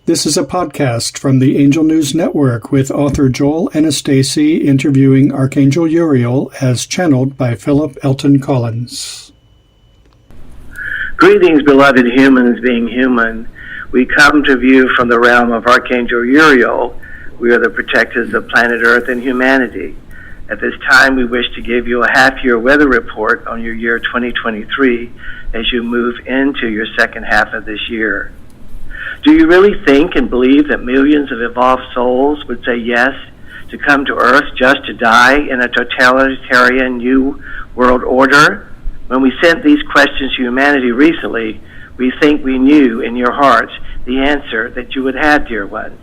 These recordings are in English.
This is a podcast from the Angel News Network with author Joel Anastasi interviewing Archangel Uriel as channeled by Phillip Elton Collins. Greetings, beloved humans being human. We come to you from the realm of Archangel Uriel. We are the protectors of planet Earth and humanity. At this time, we wish to give you a half-year weather report on your year 2023 as you move into your second half of this year. Do you really think and believe that millions of evolved souls would say yes to come to Earth just to die in a totalitarian new world order? When we sent these questions to humanity recently, we think we knew in your hearts the answer that you would have, dear ones.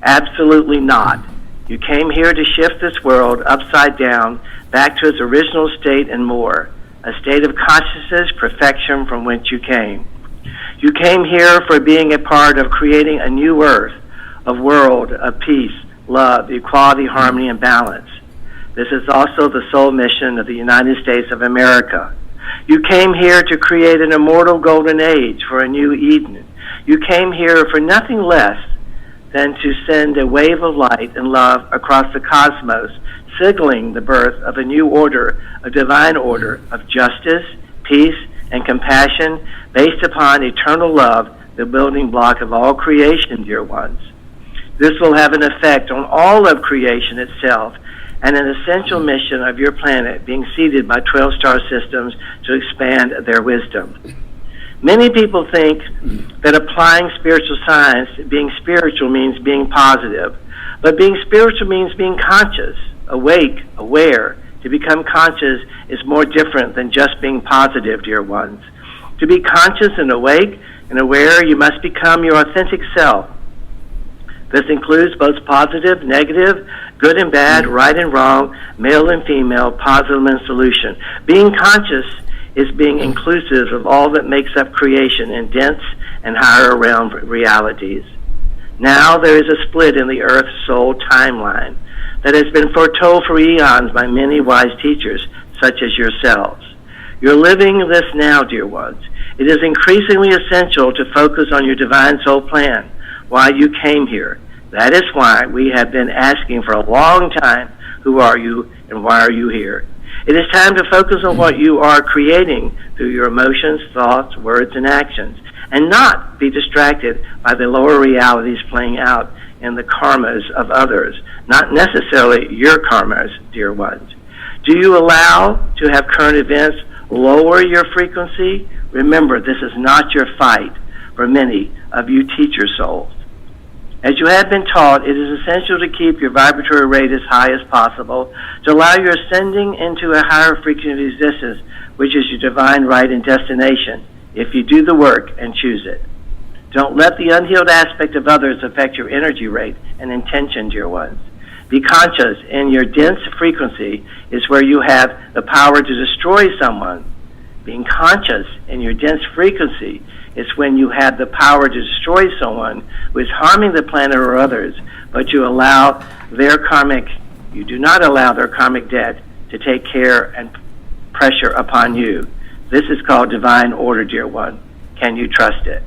Absolutely not. You came here to shift this world upside down, back to its original state and more, a state of consciousness, perfection from whence you came. You came here for being a part of creating a new earth, a world of peace, love, equality, harmony, and balance. This is also the sole mission of the United States of America. You came here to create an immortal golden age for a new Eden. You came here for nothing less than to send a wave of light and love across the cosmos, signaling the birth of a new order, a divine order of justice, peace, and compassion based upon eternal love, the building block of all creation, dear ones. This will have an effect on all of creation itself and an essential mission of your planet being seeded by 12 star systems to expand their wisdom. Many people think that applying spiritual science, being spiritual means being positive, but being spiritual means being conscious, awake, aware. To become conscious is more different than just being positive, dear ones. To be conscious and awake and aware, you must become your authentic self. This includes both positive, negative, good and bad, right and wrong, male and female, positive and solution. Being conscious is being inclusive of all that makes up creation in dense and higher realm realities. Now there is a split in the Earth-soul timeline that has been foretold for eons by many wise teachers, such as yourselves. You're living this now, dear ones. It is increasingly essential to focus on your divine soul plan, why you came here. That is why we have been asking for a long time, who are you and why are you here? It is time to focus on what you are creating through your emotions, thoughts, words, and actions, and not be distracted by the lower realities playing out in the karmas of others, not necessarily your karmas, dear ones. Do you allow to have current events lower your frequency? Remember, this is not your fight for many of you teacher souls. As you have been taught, it is essential to keep your vibratory rate as high as possible to allow your ascending into a higher frequency of existence, which is your divine right and destination, if you do the work and choose it. Don't let the unhealed aspect of others affect your energy rate and intention, dear ones. Be conscious in your dense frequency is where you have the power to destroy someone. Being conscious in your dense frequency is when you have the power to destroy someone who is harming the planet or others, but you do not allow their karmic debt to take care and pressure upon you. This is called divine order, dear one. Can you trust it?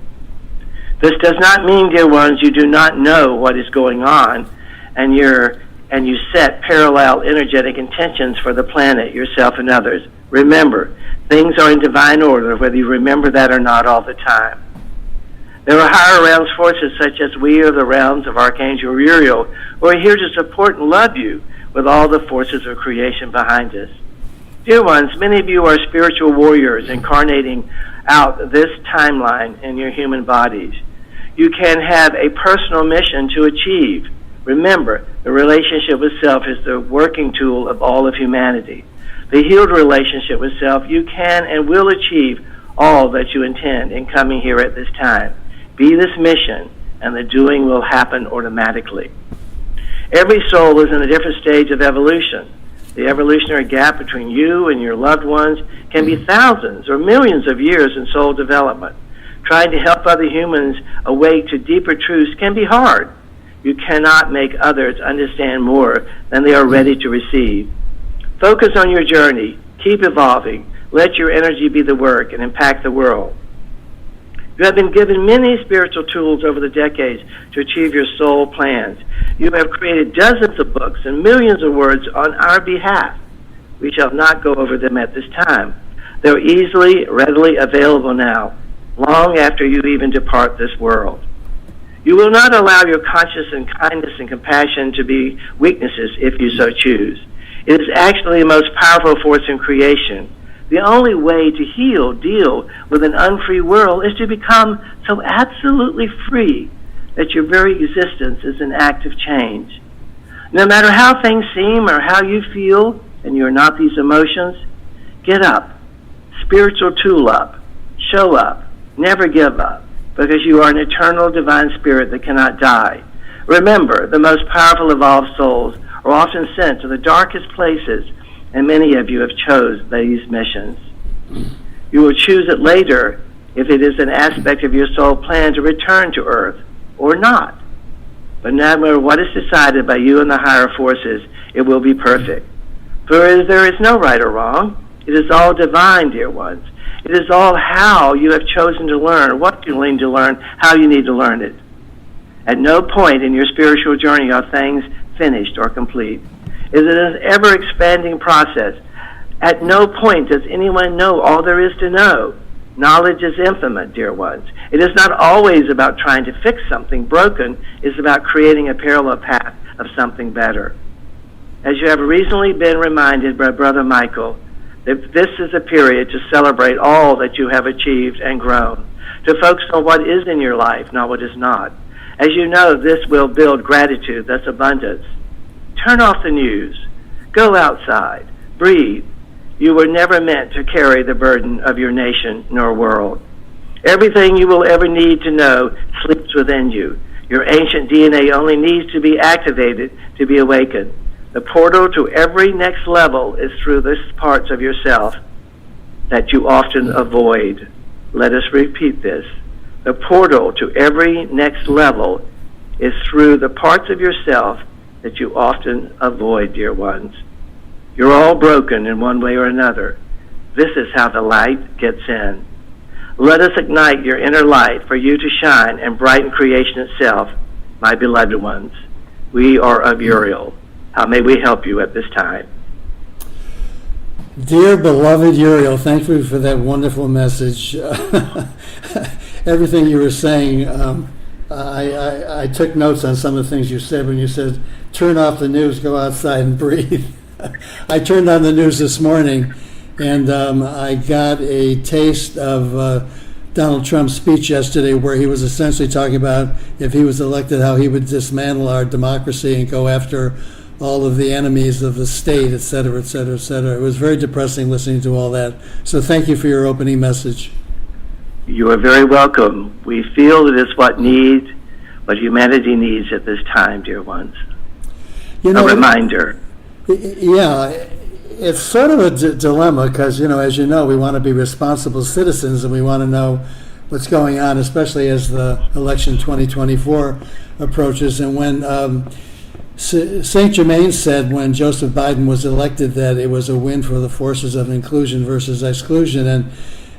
This does not mean, dear ones, you do not know what is going on and you set parallel energetic intentions for the planet, yourself, and others. Remember, things are in divine order, whether you remember that or not all the time. There are higher realms forces such as we are the realms of Archangel Uriel, who are here to support and love you with all the forces of creation behind us. Dear ones, many of you are spiritual warriors incarnating out this timeline in your human bodies. You can have a personal mission to achieve. Remember, the relationship with self is the working tool of all of humanity. The healed relationship with self, you can and will achieve all that you intend in coming here at this time. Be this mission, and the doing will happen automatically. Every soul is in a different stage of evolution. The evolutionary gap between you and your loved ones can be thousands or millions of years in soul development. Trying to help other humans awake to deeper truths can be hard. You cannot make others understand more than they are ready to receive. Focus on your journey. Keep evolving. Let your energy be the work and impact the world. You have been given many spiritual tools over the decades to achieve your soul plans. You have created dozens of books and millions of words on our behalf. We shall not go over them at this time. They're easily, readily available now, long after you even depart this world. You will not allow your conscience and kindness and compassion to be weaknesses if you so choose. It is actually the most powerful force in creation. The only way to deal with an unfree world is to become so absolutely free that your very existence is an act of change. No matter how things seem or how you feel, and you're not these emotions, get up, spiritual tool up, show up, never give up, because you are an eternal divine spirit that cannot die. Remember, the most powerful evolved souls are often sent to the darkest places, and many of you have chose these missions. You will choose it later if it is an aspect of your soul plan to return to Earth or not. But no matter what is decided by you and the higher forces, it will be perfect. For there is no right or wrong. It is all divine, dear ones. It is all how you have chosen to learn, what you need to learn, how you need to learn it. At no point in your spiritual journey are things finished or complete. It is an ever-expanding process. At no point does anyone know all there is to know. Knowledge is infinite, dear ones. It is not always about trying to fix something broken. It is about creating a parallel path of something better. As you have recently been reminded by Brother Michael, that this is a period to celebrate all that you have achieved and grown, to focus on what is in your life, not what is not. As you know, this will build gratitude, that's abundance. Turn off the news. Go outside. Breathe. You were never meant to carry the burden of your nation nor world. Everything you will ever need to know sleeps within you. Your ancient DNA only needs to be activated to be awakened. The portal to every next level is through these parts of yourself that you often avoid. Let us repeat this. The portal to every next level is through the parts of yourself that you often avoid, dear ones. You're all broken in one way or another. This is how the light gets in. Let us ignite your inner light for you to shine and brighten creation itself, my beloved ones. We are of Uriel. How may we help you at this time? Dear beloved Uriel, thank you for that wonderful message. Everything you were saying, I took notes on some of the things you said when you said, turn off the news, go outside and breathe. I turned on the news this morning, and I got a taste of Donald Trump's speech yesterday, where he was essentially talking about if he was elected, how he would dismantle our democracy and go after all of the enemies of the state, et cetera, et cetera, et cetera. It was very depressing listening to all that. So thank you for your opening message. You are very welcome. We feel it is what humanity needs at this time, dear ones. A reminder. Yeah, it's sort of a dilemma because, as you know, we want to be responsible citizens and we want to know what's going on, especially as the election 2024 approaches. And when St. Germain said when Joseph Biden was elected that it was a win for the forces of inclusion versus exclusion. And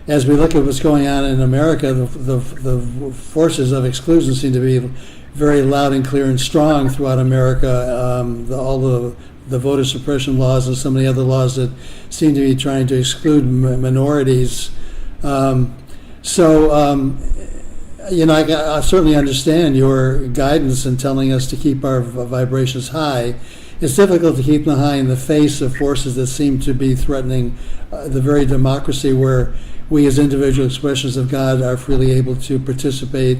as we look at what's going on in America, the forces of exclusion seem to be very loud and clear and strong throughout America. All the voter suppression laws and some of the other laws that seem to be trying to exclude minorities. I certainly understand your guidance in telling us to keep our vibrations high. It's difficult to keep them high in the face of forces that seem to be threatening the very democracy where we as individual expressions of God are freely able to participate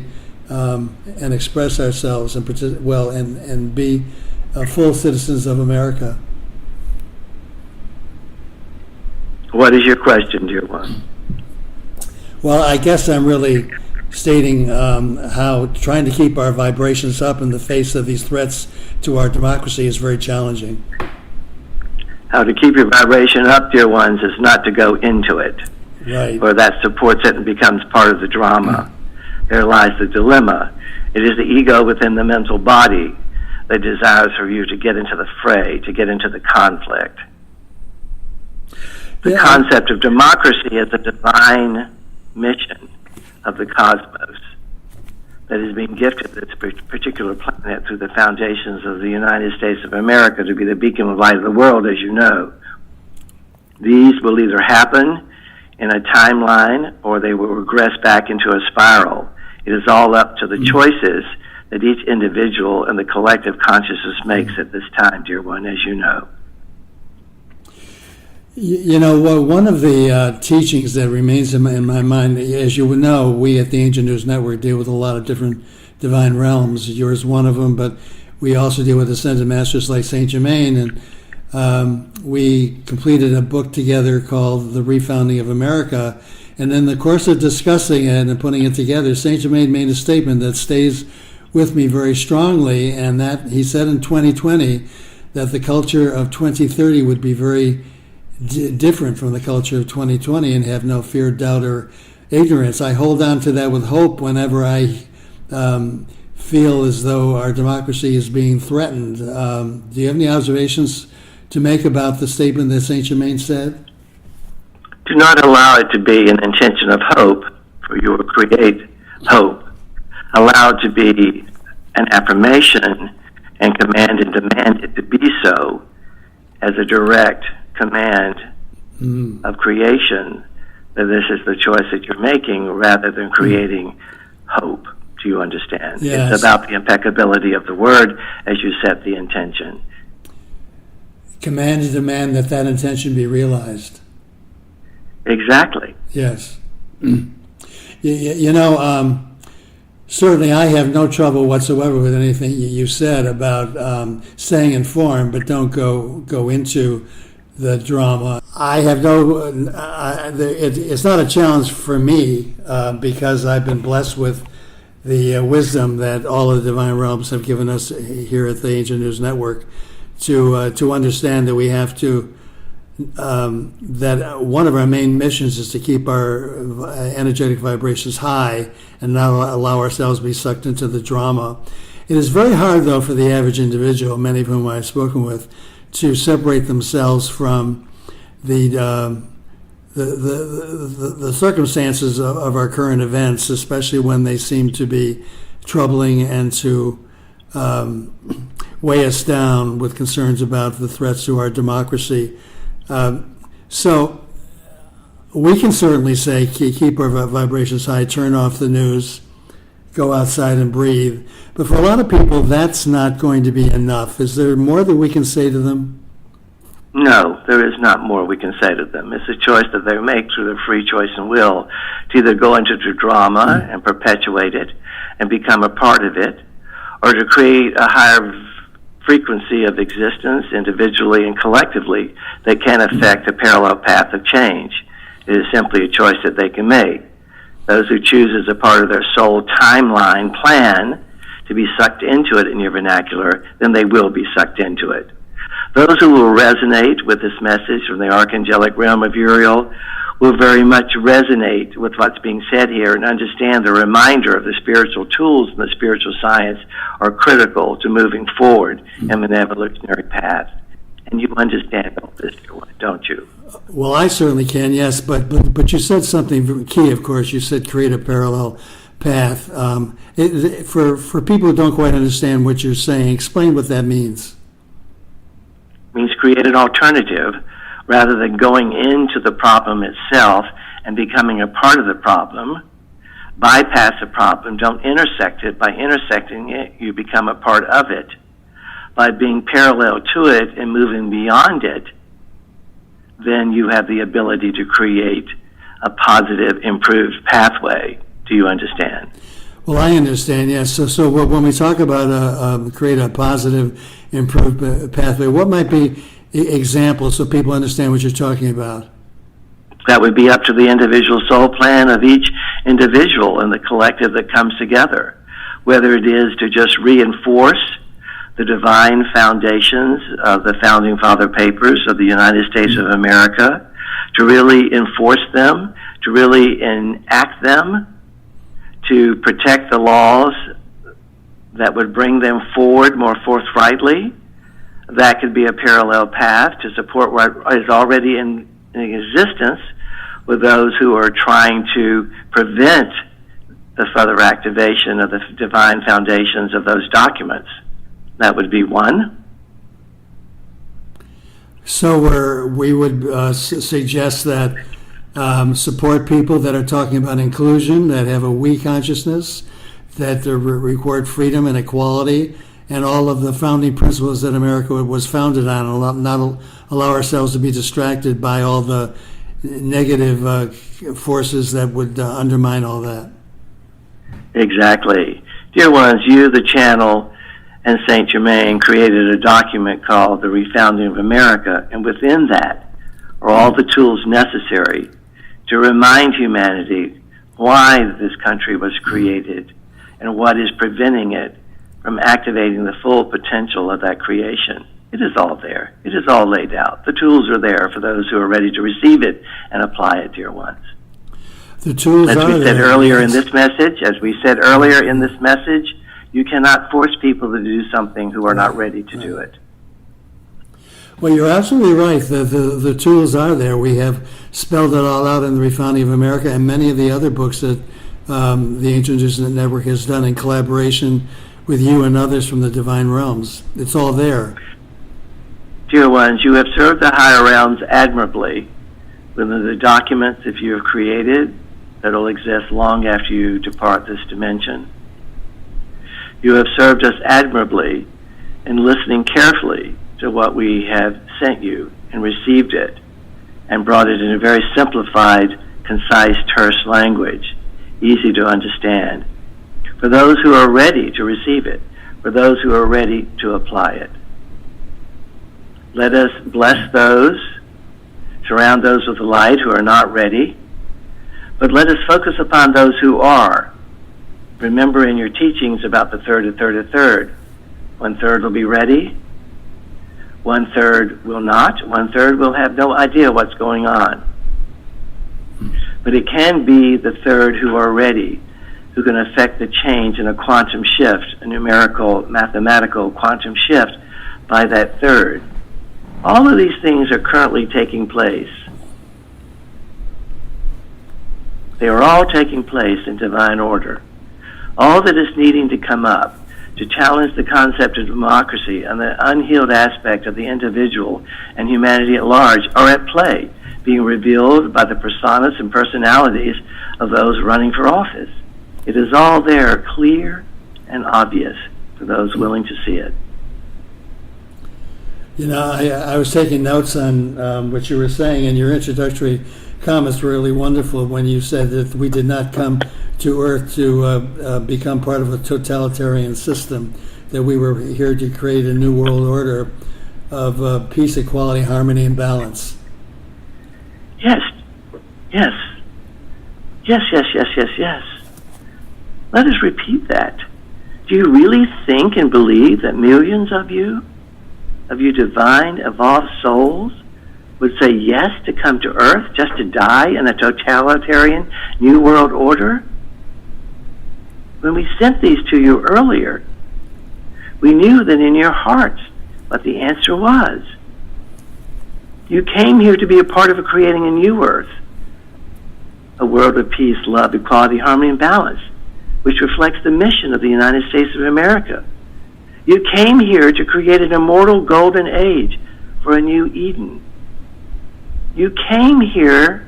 and express ourselves and be full citizens of America. What is your question, dear one? Well, I guess I'm really stating how trying to keep our vibrations up in the face of these threats to our democracy is very challenging. How to keep your vibration up, dear ones, is not to go into it. Right. Or that supports it and becomes part of the drama. There lies the dilemma. It is the ego within the mental body that desires for you to get into the fray, to get into the conflict. The concept of democracy is a divine mission, of the cosmos that is being gifted this particular planet through the foundations of the United States of America to be the beacon of light of the world, as you know. These will either happen in a timeline or they will regress back into a spiral. It is all up to the choices that each individual and the collective consciousness makes at this time, dear one, as you know. You know, well, one of the teachings that remains in my mind, as you would know, we at the Angel News Network deal with a lot of different divine realms. Yours is one of them, but we also deal with ascended masters like Saint Germain, and we completed a book together called The Refounding of America. And in the course of discussing it and putting it together, Saint Germain made a statement that stays with me very strongly, and that he said in 2020 that the culture of 2030 would be very different from the culture of 2020 and have no fear, doubt, or ignorance. I hold on to that with hope whenever I feel as though our democracy is being threatened. Do you have any observations to make about the statement that Saint Germain said? Do not allow it to be an intention of hope, for you will create hope. Allow it to be an affirmation and command and demand it to be so as a direct command of creation, that this is the choice that you're making rather than creating hope. Do you understand? Yes. It's about the impeccability of the word as you set the intention. Command and demand that that intention be realized. Exactly. Yes. You know, certainly I have no trouble whatsoever with anything you said about staying informed, but don't go into the drama. I have it's not a challenge for me because I've been blessed with the wisdom that all of the divine realms have given us here at the Angel News Network to understand that we have to that one of our main missions is to keep our energetic vibrations high and not allow ourselves to be sucked into the drama. It is very hard, though, for the average individual, many of whom I've spoken with, to separate themselves from the circumstances of our current events, especially when they seem to be troubling and to weigh us down with concerns about the threats to our democracy. So we can certainly say keep our vibrations high, turn off the news, go outside and breathe. But for a lot of people, that's not going to be enough. Is there more that we can say to them? No, there is not more we can say to them. It's a choice that they make through their free choice and will to either go into the drama and perpetuate it and become a part of it, or to create a higher frequency of existence individually and collectively that can affect a parallel path of change. It is simply a choice that they can make. Those who choose as a part of their soul timeline plan to be sucked into it in your vernacular, then they will be sucked into it. Those who will resonate with this message from the archangelic realm of Uriel will very much resonate with what's being said here and understand the reminder of the spiritual tools and the spiritual science are critical to moving forward in an evolutionary path. And you understand all this, don't you? Well, I certainly can, yes, but you said something key, of course. You said create a parallel path. For people who don't quite understand what you're saying, explain what that means. It means create an alternative rather than going into the problem itself and becoming a part of the problem. Bypass the problem, don't intersect it. By intersecting it, you become a part of it. By being parallel to it and moving beyond it, then you have the ability to create a positive, improved pathway. Do you understand? Well, I understand, yes. So when we talk about create a positive, improved pathway, what might be examples so people understand what you're talking about? That would be up to the individual soul plan of each individual and the collective that comes together, whether it is to just reinforce the divine foundations of the Founding Father Papers of the United States of America, to really enforce them, to really enact them, to protect the laws that would bring them forward more forthrightly. That could be a parallel path to support what is already in existence with those who are trying to prevent the further activation of the divine foundations of those documents. That would be one. So we would suggest that support people that are talking about inclusion, that have a we consciousness, that record freedom and equality, and all of the founding principles that America was founded on, and not allow ourselves to be distracted by all the negative forces that would undermine all that. Exactly. Dear ones, you, the channel, and Saint Germain created a document called The Refounding of America, and within that are all the tools necessary to remind humanity why this country was created and what is preventing it from activating the full potential of that creation. It is all there. It is all laid out. The tools are there for those who are ready to receive it and apply it, dear ones. The tools As are we said there. earlier in this message, you cannot force people to do something who are not ready to do it. Well, you're absolutely right. The tools are there. We have spelled it all out in The Refounding of America and many of the other books that the Ancient Internet Network has done in collaboration with you and others from the Divine Realms. It's all there. Dear ones, you have served the higher realms admirably within the documents that you have created that will exist long after you depart this dimension. You have served us admirably in listening carefully to what we have sent you and received it and brought it in a very simplified, concise, terse language, easy to understand, for those who are ready to receive it, for those who are ready to apply it. Let us bless those, surround those with light who are not ready, but let us focus upon those who are. Remember in your teachings about the third, a third, a third. 1/3 will be ready, 1/3 will not, 1/3 will have no idea what's going on. But it can be the third who are ready, who can affect the change in a quantum shift, a numerical, mathematical quantum shift by that third. All of these things are currently taking place. They are all taking place in divine order. All that is needing to come up to challenge the concept of democracy and the unhealed aspect of the individual and humanity at large are at play, being revealed by the personas and personalities of those running for office. It is all there, clear and obvious for those willing to see it. You know, I was taking notes on what you were saying, and your introductory comments were really wonderful when you said that we did not come to Earth to become part of a totalitarian system, that we were here to create a new world order of peace, equality, harmony, and balance. Yes, yes, yes, yes, yes, yes, yes. Let us repeat that. Do you really think and believe that millions of you divine, evolved souls, would say yes to come to Earth just to die in a totalitarian New World Order? When we sent these to you earlier, we knew that in your hearts what the answer was. You came here to be a part of creating a new Earth, a world of peace, love, equality, harmony, and balance, which reflects the mission of the United States of America. You came here to create an immortal golden age for a new Eden. You came here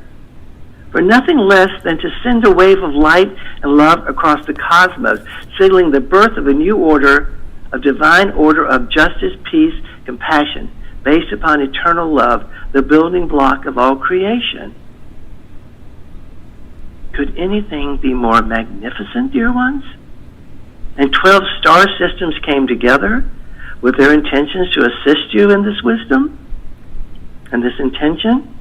for nothing less than to send a wave of light and love across the cosmos, signaling the birth of a new order, a divine order of justice, peace, compassion, based upon eternal love, the building block of all creation. Could anything be more magnificent, dear ones? And 12 star systems came together with their intentions to assist you in this wisdom and this intention.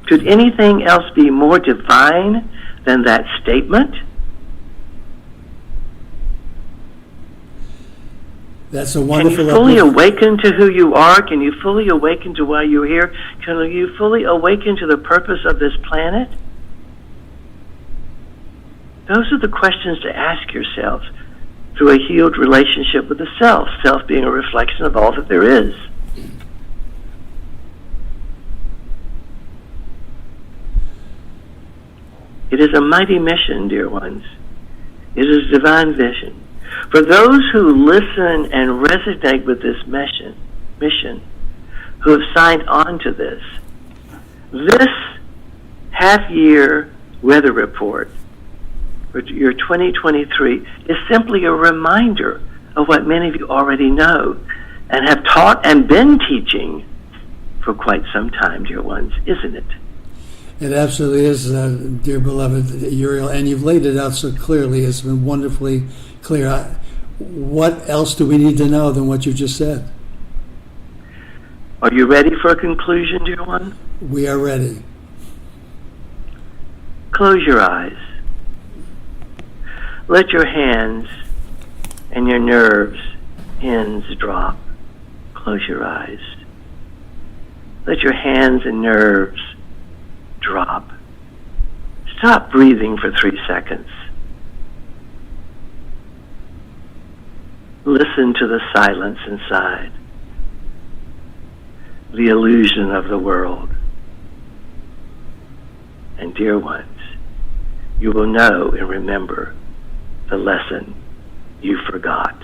Could anything else be more divine than that statement? That's a wonderful. Can you fully awaken to who you are? Can you fully awaken to why you're here? Can you fully awaken to the purpose of this planet? Those are the questions to ask yourselves through a healed relationship with the self, self being a reflection of all that there is. It It is a mighty mission, dear ones. It is divine vision. For those who listen and resonate with this mission, who have signed on to this half-year weather report for your 2023 is simply a reminder of what many of you already know and have taught and been teaching for quite some time, dear ones, isn't it? It absolutely is, dear beloved Uriel, and you've laid it out so clearly. It's been wonderfully clear. What else do we need to know than what you just said? Are you ready for a conclusion, dear one? We are ready. Close your eyes. Let your hands and your nerves ends drop. Close your eyes. Let your hands and nerves drop. Stop breathing for 3 seconds. Listen to the silence inside, the illusion of the world. And dear ones, you will know and remember the lesson you forgot.